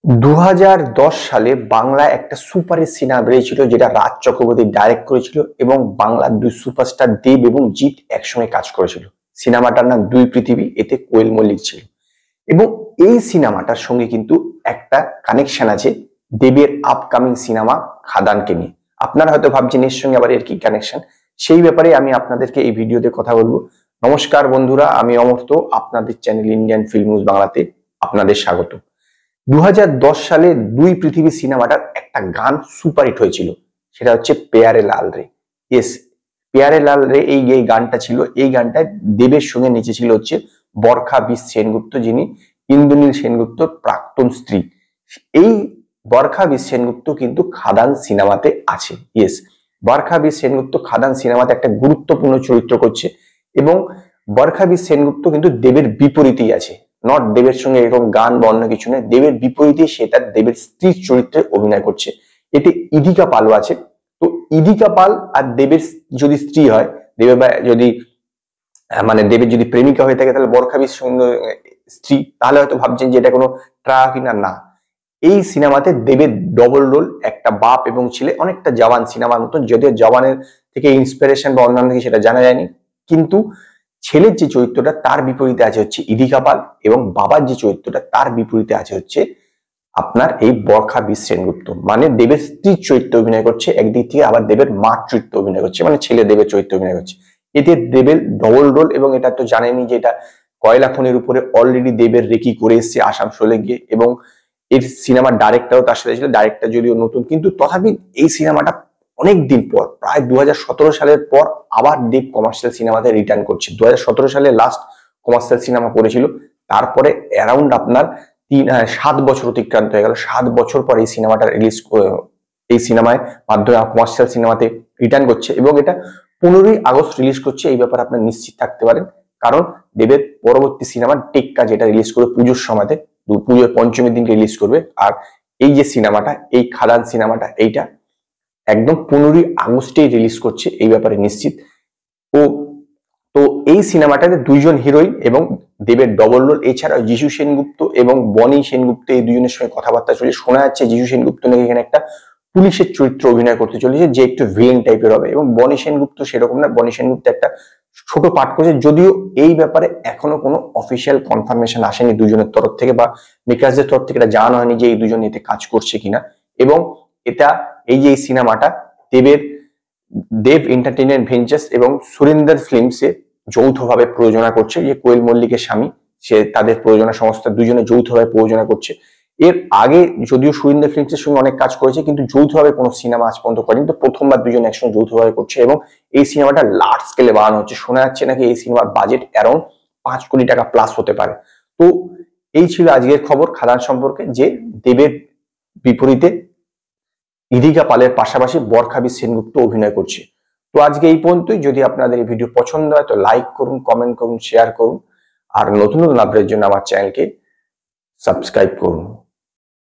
2010 সালে বাংলায় একটা সুপারহিট সিনেমা বেরিয়েছিল, যেটা রাজ চক্রবর্তী ডাইরেক্ট করেছিল এবং বাংলার দুই সুপারস্টার দেব এবং জিৎ একসঙ্গে কাজ করেছিল। সিনেমাটার নাম দুই পৃথিবী, এতে কোয়েল মল্লিক ছিল। এবং এই সিনেমাটার সঙ্গে কিন্তু একটা কানেকশন আছে দেবের আপকামিং সিনেমা খাদানকে নিয়ে। আপনারা হয়তো ভাবছেন এর সঙ্গে আবার এর কি কানেকশন, সেই ব্যাপারে আমি আপনাদেরকে এই ভিডিওতে কথা বলবো। নমস্কার বন্ধুরা, আমি অমর্ত্য, আপনাদের চ্যানেল ইন্ডিয়ান ফিল্ম নিউজ বাংলাতে আপনাদের স্বাগত। 2010 সালে দুই পৃথিবী সিনেমাটার একটা গান সুপারহিট হয়েছিল, সেটা হচ্ছে প্যারে লাল রে। ইয়েস, প্যারে লাল রে এই গানটা ছিল। এই গানটায় দেবের সঙ্গে নিচে ছিল হচ্ছে বরখা বিশ সেনগুপ্ত, যিনি ইন্দ্রনীল সেনগুপ্তর প্রাক্তন স্ত্রী। এই বরখা বিশ সেনগুপ্ত কিন্তু খাদান সিনেমাতে আছে। ইয়েস, বরখা বিশ সেনগুপ্ত খাদান সিনেমাতে একটা গুরুত্বপূর্ণ চরিত্র করছে এবং বরখা বিশ সেনগুপ্ত কিন্তু দেবের বিপরীতেই আছে। নট দেবের সঙ্গে এরকম গান বা অন্য কিছু নেই, দেবের বিপরীতে সে তার দেবের স্ত্রীর চরিত্রে অভিনয় করছে। এতে ইদিকা পালও আছে। তো ইদিকা পাল আর দেবের যদি স্ত্রী হয়, দেবের বা যদি দেবের যদি প্রেমিকা হয়ে থাকে, তাহলে বরখাবির সঙ্গে স্ত্রী, তাহলে হয়তো ভাবছেন যে এটা কোনো ট্রা কিনা। না, এই সিনেমাতে দেবের ডবল রোল, একটা বাপ এবং ছেলে, অনেকটা জওয়ান সিনেমার মতন, যদিও জওয়ানের থেকে ইন্সপিরেশন বা অন্যান্য থেকে সেটা জানা যায়নি। কিন্তু ছেলের যে চরিত্রটা তার বিপরীতে আছে হচ্ছে ইদিকা পাল, এবং বাবার যে চরিত্রটা তার বিপরীতে আছে হচ্ছে আপনার এই বরখা বিশ সেনগুপ্ত। মানে দেবের স্ত্রীর চরিত্রে অভিনয় করছে একদিক থেকে, আবার দেবের মার চরিত্রে অভিনয় করছে, মানে ছেলে দেবের চরিত্রে অভিনয় করছে। এতে দেবের ডবল রোল, এবং এটা তো জানেনি যে এটা কয়লা খনির উপরে অলরেডি দেবের রেকি করে এসছে আসানসোলে গিয়ে, এবং এর সিনেমার ডাইরেক্টরও তার সাথে ছিল। ডাইরেক্টর যদিও নতুন, কিন্তু তথাপি এই সিনেমাটা অনেকদিন পর, প্রায় 2017 সালের পর আবার দেব কমার্শিয়াল সিনেমাতে রিটার্ন করছে। 2017 সালে লাস্ট কমার্শিয়াল সিনেমা করেছিল, তারপরে অ্যারাউন্ড আপনার 7 বছর অতিক্রান্ত হয়ে গেল। 7 বছর পর এই সিনেমাটা রিলিজ, এই সিনেমায় মাধ্যমে কমার্শিয়াল সিনেমাতে রিটার্ন করছে, এবং এটা 15ই আগস্ট রিলিজ করছে। এই ব্যাপারে আপনার নিশ্চিত থাকতে পারেন, কারণ দেবের পরবর্তী সিনেমা টেক্কা, যেটা রিলিজ করবে পুজোর সময়তে, পুজোর পঞ্চমীর দিন রিলিজ করবে। আর এই যে সিনেমাটা, এই খাদান সিনেমাটা, এইটা একদম 15ই আগস্টেই রিলিজ করছে, এই ব্যাপারে নিশ্চিত। ও তো এই সিনেমাটাতে দুইজন হিরোইন এবং দেবের ডবল রোল, এছাড়াও যিশু সেনগুপ্ত এবং বনি সেনগুপ্ত, এই দুজনের সঙ্গে কথাবার্তা চলে। শোনা যাচ্ছে যিশু সেনগুপ্ত নাকি এখানে একটা পুলিশের চরিত্র অভিনয় করতে চলেছে, যে একটু ভিলেন টাইপের হবে, এবং বনি সেনগুপ্ত সেরকম না। বনি সেনগুপ্ত একটা ছোট পাঠ করেছে, যদিও এই ব্যাপারে এখনো কোনো অফিসিয়াল কনফার্মেশন আসেনি দুজনের তরফ থেকে, বা মেকার্সদের তরফ থেকে এটা জানানো হয়নি যে এই দুজন এতে কাজ করছে কিনা। এবং এটা, এই যে এই সিনেমাটা দেব এন্টারটেইনমেন্ট ভেঞ্চার্স এবং সুরিন্দর ফিল্মসে যৌথভাবে প্রযোজনা করছে। যে কোয়েল মল্লিকের স্বামী, সে তাদের প্রযোজনা সংস্থা, দুজনে যৌথভাবে প্রযোজনা করছে। এর আগে যদিও সুরিন্দর ফিল্মসের সঙ্গে অনেক কাজ করেছে, কিন্তু যৌথভাবে কোনো সিনেমা আজ পর্যন্ত করেনি। তো প্রথমবার দুজন একসঙ্গে যৌথভাবে করছে, এবং এই সিনেমাটা লার্জ স্কেলে বানানো হচ্ছে। শোনা যাচ্ছে নাকি এই সিনেমার বাজেট অ্যারাউন্ড 5 কোটি টাকা প্লাস হতে পারে। তো এই ছিল আজকের খবর খাদান সম্পর্কে, যে দেবের বিপরীতে ইদিকা পালের পাশাপাশি বরখা বিশ সেনগুপ্ত অভিনয় করছে। তো আজকে এই পর্যন্তই। যদি আপনাদের এই ভিডিও পছন্দ হয় তো লাইক করুন, কমেন্ট করুন, শেয়ার করুন, আর নতুন নতুন আপডেটের জন্য আমার চ্যানেলকে সাবস্ক্রাইব করুন।